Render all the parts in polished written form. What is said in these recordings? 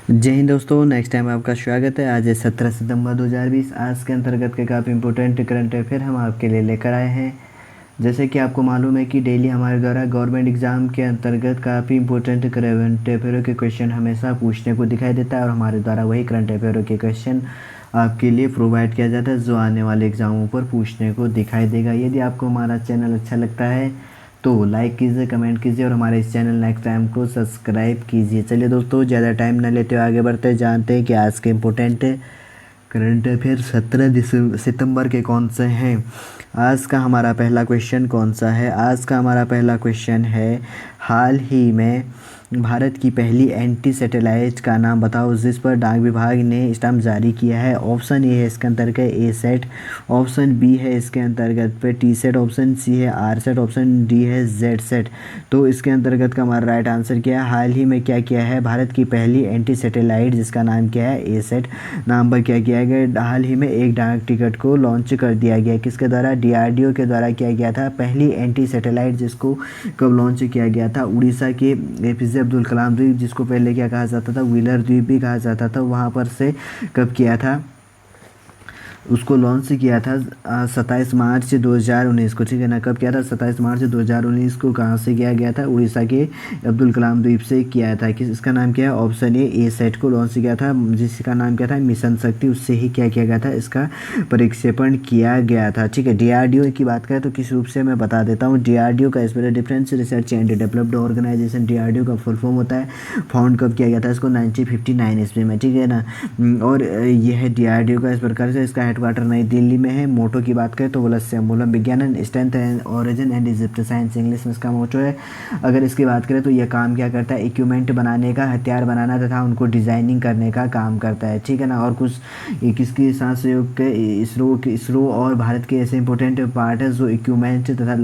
जय हिंद दोस्तों, next time आपका स्वागत है। आज है 17 सितंबर 2020। आज के अंतर्गत के काफ़ी इंपॉर्टेंट करंट अफेयर हम आपके लिए लेकर आए हैं। जैसे कि आपको मालूम है कि डेली हमारे द्वारा गवर्नमेंट एग्ज़ाम के अंतर्गत काफ़ी इंपॉर्टेंट करंट अफेयरों के क्वेश्चन हमेशा पूछने को दिखाई देता है और हमारे द्वारा वही करंट अफेयरों के क्वेश्चन आपके लिए प्रोवाइड किया जाता है जो आने वाले एग्ज़ामों पर पूछने को दिखाई देगा। यदि आपको हमारा चैनल अच्छा लगता है तो लाइक कीजिए, कमेंट कीजिए और हमारे इस चैनल नेक्स्ट टाइम को सब्सक्राइब कीजिए। चलिए दोस्तों, ज़्यादा टाइम न लेते हुए आगे बढ़ते हैं, जानते हैं कि आज के इम्पोर्टेंट करंट अफेयर 17 सितंबर के कौन से हैं। आज का हमारा पहला क्वेश्चन कौन सा है? आज का हमारा पहला क्वेश्चन है, हाल ही में भारत की पहली एंटी सैटेलाइट का नाम बताओ जिस पर डाक विभाग ने स्टैम्प जारी किया है। ऑप्शन ए है इसके अंतर्गत ए सेट, ऑप्शन बी है इसके अंतर्गत पे टी सेट, ऑप्शन सी है आर सेट, ऑप्शन डी है जेड सेट। तो इसके अंतर्गत का हमारा राइट आंसर क्या है? हाल ही में क्या किया है? भारत की पहली एंटी सैटेलाइट जिसका नाम क्या है? ए सेट नाम पर क्या किया गया? हाल ही में एक डाक टिकट को लॉन्च कर दिया गया। किसके द्वारा? डीआरडीओ के द्वारा किया गया था। पहली एंटी सैटेलाइट जिसको कब लॉन्च किया गया था? उड़ीसा के एपीजे अब्दुल कलाम द्वीप, जिसको पहले क्या कहा जाता था? व्हीलर द्वीप भी कहा जाता था, वहाँ पर से कब किया था? उसको लॉन्च किया था 27 मार्च 2019 को। ठीक है ना? कब किया था? 27 मार्च 2019 को। कहाँ से किया गया था? उड़ीसा के अब्दुल कलाम द्वीप से किया था। किस इसका नाम क्या है? ऑप्शन ए सेट को लॉन्च किया था, जिसका नाम क्या था? मिशन शक्ति। उससे ही क्या किया गया था? इसका प्रक्षेपण किया गया था। ठीक है। डीआरडीओ की बात करें तो किस रूप से मैं बता देता हूँ। डीआरडीओ का spelling defence research and developed organisation. DRDO का फुल फॉर्म होता है। फाउंड कब किया गया था इसको? 1959 ईस्वी में। ठीक है ना? और यह है डीआरडीओ का। इस प्रकार से इसका हेडक्वार्टर नई दिल्ली में है। मोटो की बात करें तो वलस्य मूलम विज्ञान strength and origin and Egypt science, English में इसका मोटो है। अगर इसकी बात करें तो यह काम क्या करता है? इक्विपमेंट बनाने का, हथियार बनाना तथा उनको डिजाइनिंग करने का काम करता है। ठीक है ना? और कुछ किसके साथ सहयोग के? इसरो और भारत के ऐसे इंपॉर्टेंट पार्ट है जो इक्विपमेंट तथा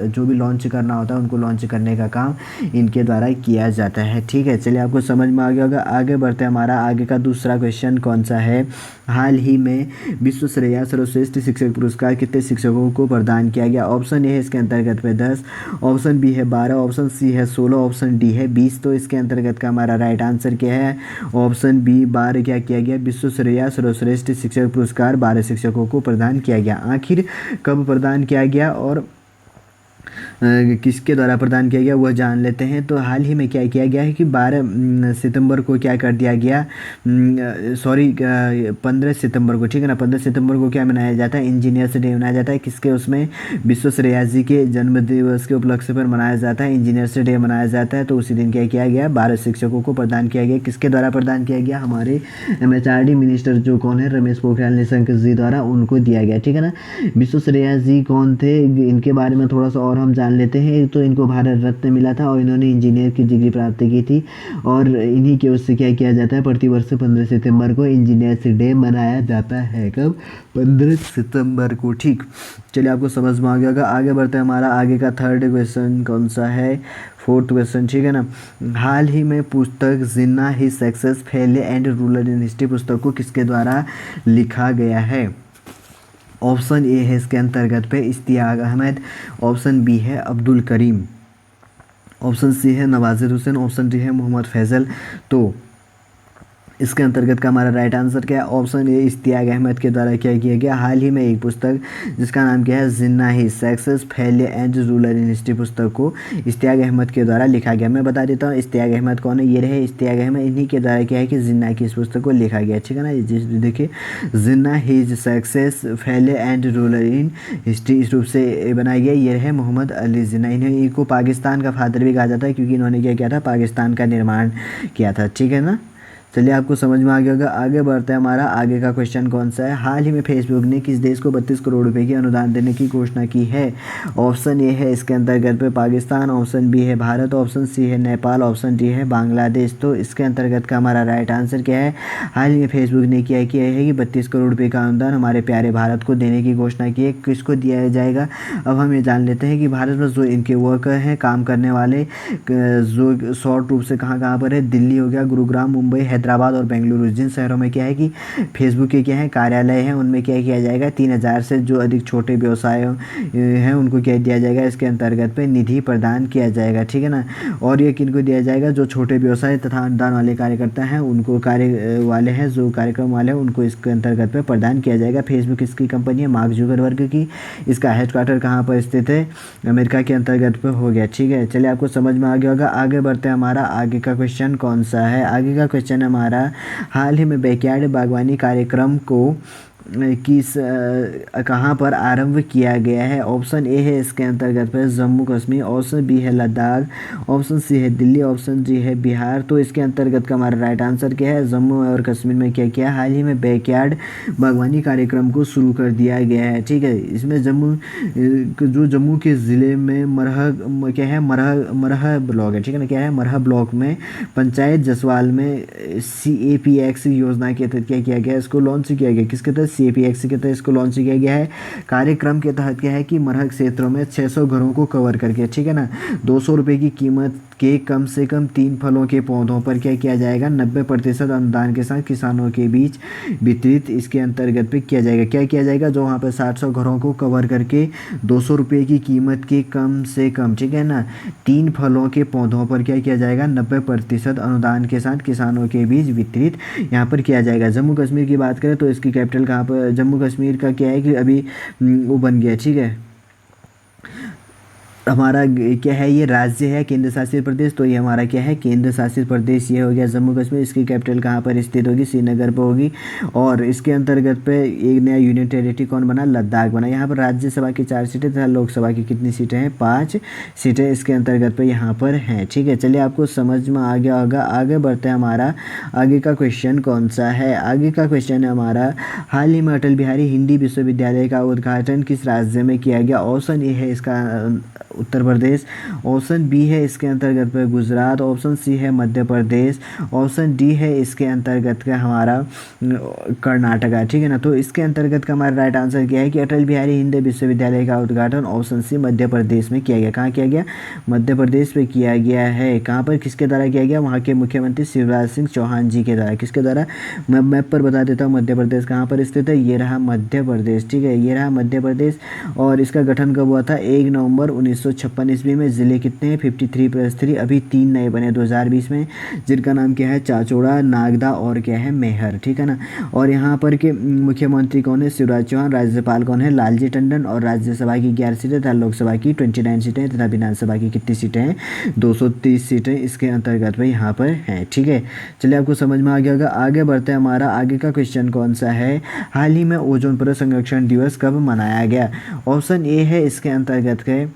जो भी लॉन्च करना होता है उनको लॉन्च करने का काम इनके द्वारा किया जाता है। ठीक है। चलिए, आपको समझ में आ गया होगा। आगे बढ़ते हैं। हमारा आगे का दूसरा क्वेश्चन कौन सा है? हाल ही में विश्व श्रेया सर्वश्रेष्ठ शिक्षक पुरस्कार कितने शिक्षकों को प्रदान किया गया? ऑप्शन ए है इसके अंतर्गत पे 10, ऑप्शन बी है 12, ऑप्शन सी है 16, ऑप्शन डी है 20। तो इसके अंतर्गत का हमारा राइट आंसर क्या है? ऑप्शन बी 12 क्या किया गया? विश्व श्रेया सर्वश्रेष्ठ शिक्षक पुरस्कार 12 शिक्षकों को प्रदान किया गया। आखिर कब प्रदान किया गया और किसके द्वारा प्रदान किया गया वह जान लेते हैं। तो हाल ही में क्या किया गया है कि 12 सितंबर को क्या कर दिया गया? सॉरी, 15 सितंबर को। ठीक है ना? 15 सितंबर को क्या मनाया जाता है? इंजीनियर्स डे मनाया जाता है। किसके? उसमें विश्व श्रेया जी के जन्म दिवस के उपलक्ष्य पर मनाया जाता है, इंजीनियर्स डे मनाया जाता है। तो उसी दिन क्या किया गया? 12 शिक्षकों को प्रदान किया गया। किसके द्वारा प्रदान किया गया? हमारे एमएचआरडी मिनिस्टर जो कौन है, रमेश पोखरियाल निशंक जी द्वारा उनको दिया गया। ठीक है ना? विश्व श्रेया जी कौन थे? इनके बारे में थोड़ा सा और हम जान लेते हैं। तो इनको भारत रत्न मिला था और इन्होंने इंजीनियर की डिग्री प्राप्त की थी। और इन्हीं के उससे क्या किया जाता है? प्रतिवर्ष 15 सितंबर को इंजीनियर्स डे मनाया जाता है। कब? 15 सितंबर को। ठीक। चलिए, आपको समझ में आ गया होगा। आगे बढ़ते हैं। हमारा आगे का थर्ड क्वेश्चन कौन सा है? Fourth question. ठीक है ना? हाल ही में पुस्तक Jinnah his success failure and role in history पुस्तक को किसके द्वारा लिखा गया है? ऑप्शन ए है इसके अंतर्गत पे इश्तियाक अहमद, ऑप्शन बी है अब्दुल करीम, ऑप्शन सी है नवाजिर हुसैन, ऑप्शन डी है मोहम्मद फैज़ल। तो इसके अंतर्गत का हमारा राइट आंसर क्या है? ऑप्शन ए इश्तियाक अहमद के द्वारा क्या किया गया? हाल ही में एक पुस्तक जिसका नाम क्या है? Jinnah his success failure and role in history पुस्तक को इश्तियाक अहमद के द्वारा लिखा गया। मैं बता देता हूँ इश्तियाक अहमद कौन है। ये रहे इश्तियाक अहमद। इन्हीं के द्वारा क्या है कि जिन्ना की इस पुस्तक को लिखा गया। ठीक है ना? देखिए, Jinnah his success failure and role in history इस रूप से बनाया गया। ये रहे मोहम्मद अली जिन्ना। इनको पाकिस्तान का फादर भी कहा जाता है क्योंकि इन्होंने क्या किया था? पाकिस्तान का निर्माण किया था। ठीक है ना? चलिए, आपको समझ में आ गया होगा। आगे बढ़ते हैं। हमारा आगे का क्वेश्चन कौन सा है? हाल ही में फेसबुक ने किस देश को 32 करोड़ रुपए की अनुदान देने की घोषणा की है? ऑप्शन ए है इसके अंतर्गत पे पाकिस्तान, ऑप्शन बी है भारत, ऑप्शन सी है नेपाल, ऑप्शन डी है बांग्लादेश। तो इसके अंतर्गत का हमारा राइट आंसर क्या है? हाल ही में फेसबुक ने क्या किया है कि 32 करोड़ रुपये का अनुदान हमारे प्यारे भारत को देने की घोषणा की है। किसको दिया जाएगा? अब हम ये जान लेते हैं कि भारत में जो इनके वर्कर हैं, काम करने वाले, जो शॉर्ट रूप से कहाँ कहाँ पर है? दिल्ली हो गया, गुरुग्राम, मुंबई, हैदराबाद और बेंगलुरु, जिन शहरों में क्या है कि फेसबुक के क्या है कार्यालय हैं, उनमें क्या किया जाएगा 3000 से जो अधिक छोटे व्यवसाय हैं उनको क्या दिया जाएगा, इसके अंतर्गत पे निधि प्रदान किया जाएगा। ठीक है ना। और ये किनको दिया जाएगा, जो छोटे व्यवसाय तथा अनुदान वाले कार्यकर्ता हैं उनको, कार्य वाले हैं जो कार्यक्रम वाले हैं उनको इसके अंतर्गत पे प्रदान किया जाएगा। फेसबुक इसकी कंपनी है मार्क जुकरबर्ग की। इसका हेडक्वार्टर कहाँ पर स्थित है, अमेरिका के अंतर्गत पे हो गया। ठीक है, चलिए आपको समझ में आ गया होगा। आगे बढ़ते हैं, हमारा आगे का क्वेश्चन कौन सा है। आगे का क्वेश्चन हमारा, हाल ही में बैकयार्ड बागवानी कार्यक्रम को किस कहाँ पर आरंभ किया गया है। ऑप्शन ए है इसके अंतर्गत पर जम्मू कश्मीर, ऑप्शन बी है लद्दाख, ऑप्शन सी है दिल्ली, ऑप्शन डी है बिहार। तो इसके अंतर्गत का हमारा राइट आंसर क्या है, जम्मू और कश्मीर में क्या किया, हाल ही में बैकयार्ड बागवानी कार्यक्रम को शुरू कर दिया गया है। ठीक है, इसमें जम्मू के ज़िले में मरह ब्लॉक है। ठीक है ना, क्या है मरह ब्लॉक में पंचायत जसवाल में CAPX योजना के तहत क्या किया गया, इसको लॉन्च किया गया। किसके तहत, CAPX के तहत इसको लॉन्च किया गया है। कार्यक्रम के तहत क्या है कि मरह क्षेत्रों में 600 घरों को कवर करके, ठीक है ना, 200 रुपये की कीमत के कम से कम 3 फलों के पौधों पर क्या किया जाएगा, 90% अनुदान के साथ किसानों के बीच वितरित इसके अंतर्गत पे किया जाएगा। क्या किया जाएगा, जो वहाँ पर 700 घरों को कवर करके 200 रुपये की कीमत के कम से कम, ठीक है ना, 3 फलों के पौधों पर क्या किया जाएगा, 90% अनुदान के साथ किसानों के बीच वितरित यहाँ पर किया जाएगा। जम्मू कश्मीर की बात करें तो इसकी कैपिटल कहाँ पर, जम्मू कश्मीर का क्या है कि अभी वो बन गया। ठीक है, हमारा क्या है, ये राज्य है, केंद्र शासित प्रदेश। तो ये हमारा क्या है, केंद्र शासित प्रदेश ये हो गया जम्मू कश्मीर। इसकी कैपिटल कहाँ पर स्थित होगी, श्रीनगर पर होगी। और इसके अंतर्गत पे एक नया यूनियन टेरिटरी कौन बना, लद्दाख बना। यहाँ पर राज्यसभा की 4 सीटें तथा लोकसभा की कितनी सीटें हैं, 5 सीटें इसके अंतर्गत पे यहाँ पर हैं। ठीक है, चलिए आपको समझ में आ गया होगा। आगे बढ़ते हैं, हमारा आगे का क्वेश्चन कौन सा है। आगे का क्वेश्चन है हमारा, हाल ही में अटल बिहारी हिंदी विश्वविद्यालय का उद्घाटन किस राज्य में किया गया। ऑप्शन ए है इसका उत्तर प्रदेश, ऑप्शन बी है इसके अंतर्गत पर गुजरात, ऑप्शन सी है मध्य प्रदेश, ऑप्शन डी है इसके अंतर्गत का हमारा कर्नाटका। ठीक है ना, तो इसके अंतर्गत का हमारा राइट आंसर क्या है कि अटल बिहारी हिंदी विश्वविद्यालय का उद्घाटन ऑप्शन सी मध्य प्रदेश में किया गया। कहाँ किया गया, मध्य प्रदेश में किया गया है। कहाँ पर, किसके द्वारा किया गया, वहाँ के मुख्यमंत्री शिवराज सिंह चौहान जी के द्वारा। किसके द्वारा, मैं मैप पर बता देता हूँ मध्य प्रदेश कहाँ पर स्थित है, ये रहा मध्य प्रदेश। ठीक है, ये रहा मध्य प्रदेश। और इसका गठन कब हुआ था, 1 नवंबर 1956 ईस्वी में। ज़िले कितने हैं, 53+3। अभी 3 नए बने 2020 में, जिनका नाम क्या है, चाचौड़ा, नागदा और क्या है, मेहर। ठीक है ना। और यहाँ पर के मुख्यमंत्री कौन है, शिवराज चौहान। राज्यपाल कौन है, लालजी टंडन। और राज्यसभा की 11 सीटें तथा लोकसभा की 29 सीटें तथा विधानसभा की कितनी सीटें हैं, 230 सीटें इसके अंतर्गत में यहाँ पर हैं। ठीक है, चलिए आपको समझ में आ गया होगा। आगे बढ़ते हैं, हमारा आगे का क्वेश्चन कौन सा है, हाल ही में ओजोन परत संरक्षण दिवस कब मनाया गया। ऑप्शन ए है इसके अंतर्गत के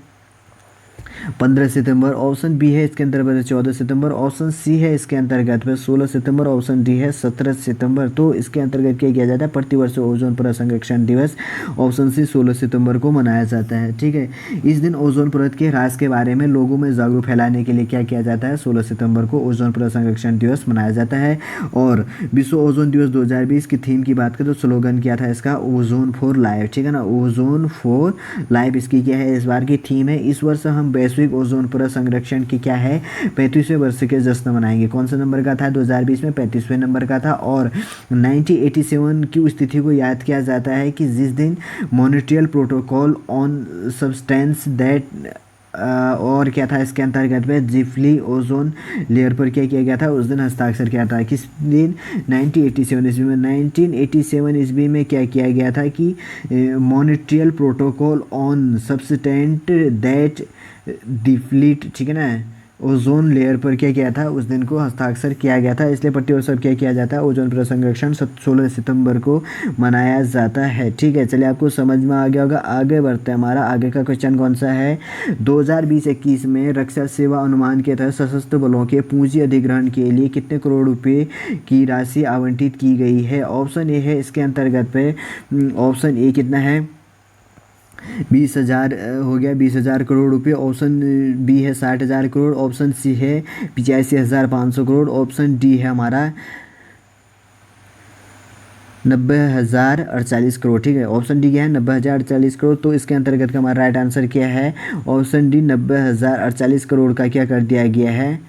15 सितंबर, ऑप्शन बी है इसके अंतर्गत 14 सितंबर, ऑप्शन सी है इसके अंतर्गत में 16 सितंबर, ऑप्शन डी है 17 सितंबर। तो इसके अंतर्गत क्या किया जाता है, प्रतिवर्ष ओजोन परत संरक्षण दिवस ऑप्शन सी 16 सितंबर को मनाया जाता है। ठीक है, इस दिन ओजोन परत के ह्रास के बारे में लोगों में जागरूक फैलाने के लिए क्या किया जाता है, 16 सितंबर को ओजोन परत संरक्षण दिवस मनाया जाता है। और विश्व ओजोन दिवस 2020 की थीम की बात करें तो स्लोगन क्या था इसका, ओजोन फॉर लाइफ। ठीक है ना, ओजोन फॉर लाइफ इसकी क्या है, इस बार की थीम है। इस वर्ष हम वैश्विक ओजोन परत संरक्षण की क्या है, 35वें वर्ष के जश्न मनाएंगे। कौन सा नंबर का था, 2020 में 35वें नंबर का था। और 1987 की उस तिथि को याद किया जाता है कि जिस दिन Montreal protocol on substance that और क्या था इसके अंतर्गत में जिफली ओजोन लेयर पर क्या किया गया था, उस दिन हस्ताक्षर किया था। किस दिन, 1987 ईस्वी में। 1987 ईस्वी में क्या किया गया था कि मॉन्ट्रियल प्रोटोकॉल ऑन सब्सटेंट दैट डिफ्लीट, ठीक है ना, ओजोन लेयर पर क्या किया था, उस दिन को हस्ताक्षर किया गया था। इसलिए प्रतिवर्ष अब क्या किया जाता है, ओजोन परत संरक्षण 16 सितंबर को मनाया जाता है। ठीक है, चलिए आपको समझ में आ गया होगा। आगे बढ़ते हैं, हमारा आगे का क्वेश्चन कौन सा है, 2020-21 में रक्षा सेवा अनुमान के तहत सशस्त्र बलों के पूंजी अधिग्रहण के लिए कितने करोड़ रुपए की राशि आवंटित की गई है। ऑप्शन ए है इसके अंतर्गत पे, ऑप्शन ए कितना है, 20,000 हो गया, 20,000 करोड़ रुपए। ऑप्शन बी है 60,000 करोड़, ऑप्शन सी है 85,500 करोड़, ऑप्शन डी है हमारा 90,048 करोड़। ठीक है, ऑप्शन डी क्या है, 90,048 करोड़। तो इसके अंतर्गत का हमारा राइट आंसर क्या है, ऑप्शन डी 90,048 करोड़ का क्या कर दिया गया है,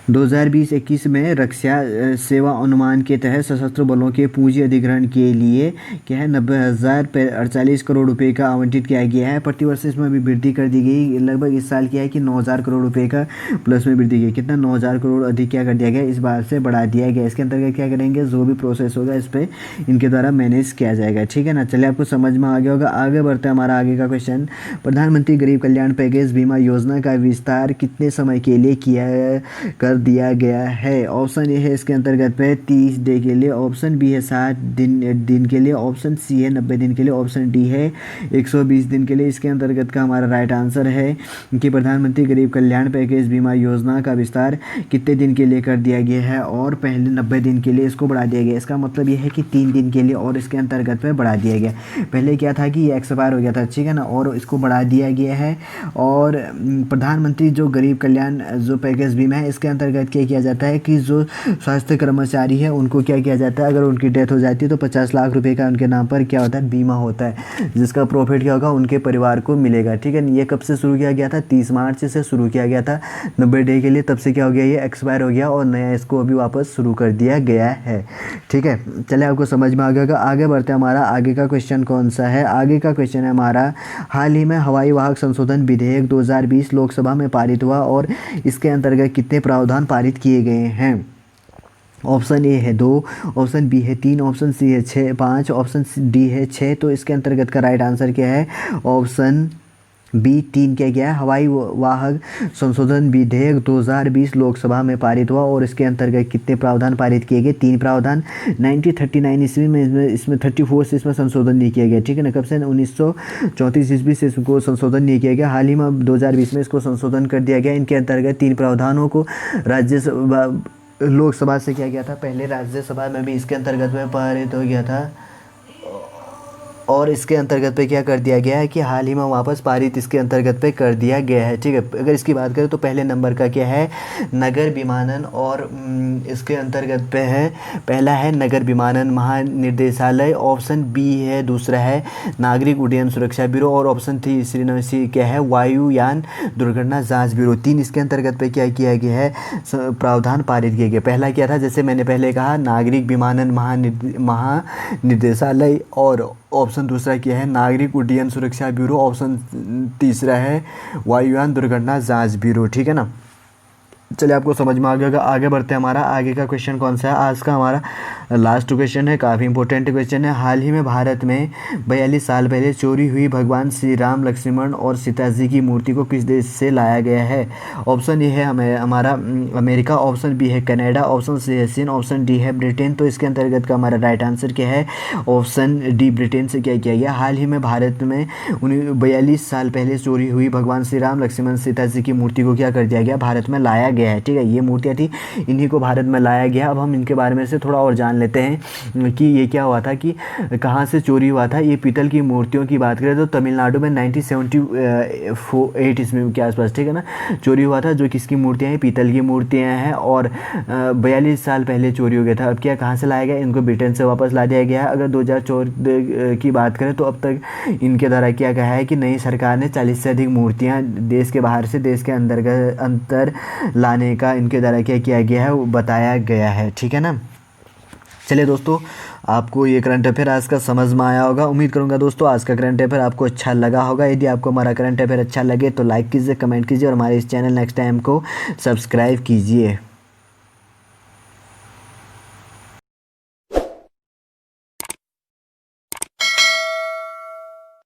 2020-21 में रक्षा सेवा अनुमान के तहत सशस्त्र बलों के पूंजी अधिग्रहण के लिए क्या है 90,048 करोड़ रुपए का आवंटित किया गया है। प्रतिवर्ष इसमें भी वृद्धि कर दी गई। लगभग इस साल क्या है कि 9,000 करोड़ रुपए का प्लस में वृद्धि की। कितना 9,000 करोड़ अधिक क्या कर दिया गया, इस बार से बढ़ा दिया गया। इसके अंतर्गत क्या करेंगे, जो भी प्रोसेस होगा इस पर इनके द्वारा मैनेज किया जाएगा। ठीक है ना। चलिए आपको समझ में आ गया होगा। आगे बढ़ते हैं हमारा आगे का क्वेश्चन। प्रधानमंत्री गरीब कल्याण पैकेज बीमा योजना का विस्तार कितने समय के लिए कर दिया गया है। ऑप्शन ए है इसके अंतर्गत पे 30 डे के लिए, ऑप्शन बी है 60 दिन के लिए, ऑप्शन सी है 90 दिन के लिए, ऑप्शन डी है 120 दिन के लिए। इसके अंतर्गत का हमारा राइट आंसर है कि प्रधानमंत्री गरीब कल्याण पैकेज बीमा योजना का विस्तार कितने दिन के लिए कर दिया गया है और पहले 90 दिन के लिए इसको बढ़ा दिया गया। इसका मतलब ये है कि 3 दिन के लिए और इसके अंतर्गत पे बढ़ा दिया गया। पहले क्या था कि ये एक्सपायर हो गया था, ठीक है ना, और इसको बढ़ा दिया गया है। और प्रधानमंत्री जो गरीब कल्याण जो पैकेज बीमा है इसके अंतर्गत क्या किया जाता है कि जो स्वास्थ्य कर्मचारी है उनको क्या किया जाता है, अगर उनकी डेथ हो जाती है तो 50 लाख रुपए का उनके नाम पर क्या होता है, बीमा होता है, जिसका प्रॉफिट क्या होगा उनके परिवार को मिलेगा। ठीक है। ये कब से शुरू किया गया था, 30 मार्च से शुरू किया गया था 90 डे के लिए। तब से क्या हो गया, ये एक्सपायर हो गया और नया इसको अभी वापस शुरू कर दिया गया है। ठीक है। चलिए आपको समझ में आ गया। आगे बढ़ते हैं। हमारा आगे का क्वेश्चन कौन सा है, आगे का क्वेश्चन है हमारा, हाल ही में हवाई वाहक संशोधन विधेयक 2020 लोकसभा में पारित हुआ और इसके अंतर्गत कितने प्रावधान पारित किए गए हैं। ऑप्शन ए है 2, ऑप्शन बी है 3, ऑप्शन सी है 5, ऑप्शन डी है 6। तो इसके अंतर्गत का राइट आंसर क्या है, ऑप्शन बी 3 क्या गया है। हवाई वाहक संशोधन विधेयक 2020 लोकसभा में पारित हुआ और इसके अंतर्गत कितने प्रावधान पारित किए गए, 3 प्रावधान। 1939 ईस्वी में इसमें 34 से इसमें संशोधन नहीं किया गया। ठीक है ना। कब से, 1934 ईस्वी से इसको संशोधन नहीं किया गया। हाल ही में 2020 में इसको संशोधन कर दिया गया। इनके अंतर्गत 3 प्रावधानों को राज्यसभा लोकसभा से किया गया था, पहले राज्यसभा में भी इसके अंतर्गत में पारित हो गया था और इसके अंतर्गत पे क्या कर दिया गया है कि हाल ही में वापस पारित इसके अंतर्गत पे कर दिया गया है। ठीक है। अगर इसकी बात करें तो पहले नंबर का क्या है, नगर विमानन, और इसके अंतर्गत पे है, पहला है नगर विमानन महानिदेशालय, ऑप्शन बी है दूसरा है नागरिक उड्डयन सुरक्षा ब्यूरो, और ऑप्शन सी क्या है वायुयान दुर्घटना जाँच ब्यूरो। 3 इसके अंतर्गत पे क्या किया गया है, प्रावधान पारित किया गया। पहला क्या था, जैसे मैंने पहले कहा, नागरिक विमानन महानिदेशालय, और ऑप्शन दूसरा क्या है नागरिक उड्डयन सुरक्षा ब्यूरो, ऑप्शन तीसरा है वायुयान दुर्घटना जांच ब्यूरो। ठीक है ना। चलिए आपको समझ में आ गया। आगे बढ़ते हैं। हमारा आगे का क्वेश्चन कौन सा है, आज का हमारा लास्ट क्वेश्चन है, काफ़ी इंपॉर्टेंट क्वेश्चन है। हाल ही में भारत में 42 साल पहले चोरी हुई भगवान श्री राम, लक्ष्मण और सीता जी की मूर्ति को किस देश से लाया गया है। ऑप्शन ए है हमारा अमेरिका, ऑप्शन बी है कनाडा, ऑप्शन सी है चीन, ऑप्शन डी है ब्रिटेन। तो इसके अंतर्गत का हमारा राइट आंसर क्या है, ऑप्शन डी ब्रिटेन से क्या किया गया। हाल ही में भारत में 42 साल पहले चोरी हुई भगवान श्री राम, लक्ष्मण, सीता जी की मूर्ति को क्या कर दिया गया, भारत में लाया गया है। ठीक है। ये मूर्तियाँ थी, इन्हीं को भारत में लाया गया। अब हम इनके बारे में से थोड़ा और जान लेते हैं कि ये क्या हुआ था, कि कहाँ से चोरी हुआ था। ये पीतल की मूर्तियों की बात करें तो तमिलनाडु में 1978 ईस्वी के आसपास, ठीक है ना, चोरी हुआ था। जो किसकी मूर्तियाँ हैं, पीतल की मूर्तियाँ हैं, और 42 साल पहले चोरी हो गया था। अब क्या, कहाँ से लाया गया, इनको ब्रिटेन से वापस ला दिया गया है। अगर 2014 की बात करें तो अब तक इनके द्वारा क्या कहा है कि नई सरकार ने 40 से अधिक मूर्तियाँ देश के बाहर से देश के अंदर लाने का इनके द्वारा क्या किया गया है, वो बताया गया है। ठीक है ना। चलिए दोस्तों, आपको ये करंट अफेयर आज का समझ में आया होगा। उम्मीद करूंगा दोस्तों आज का करंट अफेयर आपको अच्छा लगा होगा। यदि आपको हमारा करंट अफेयर अच्छा लगे तो लाइक कीजिए, कमेंट कीजिए और हमारे इस चैनल नेक्स्ट टाइम को सब्सक्राइब कीजिए।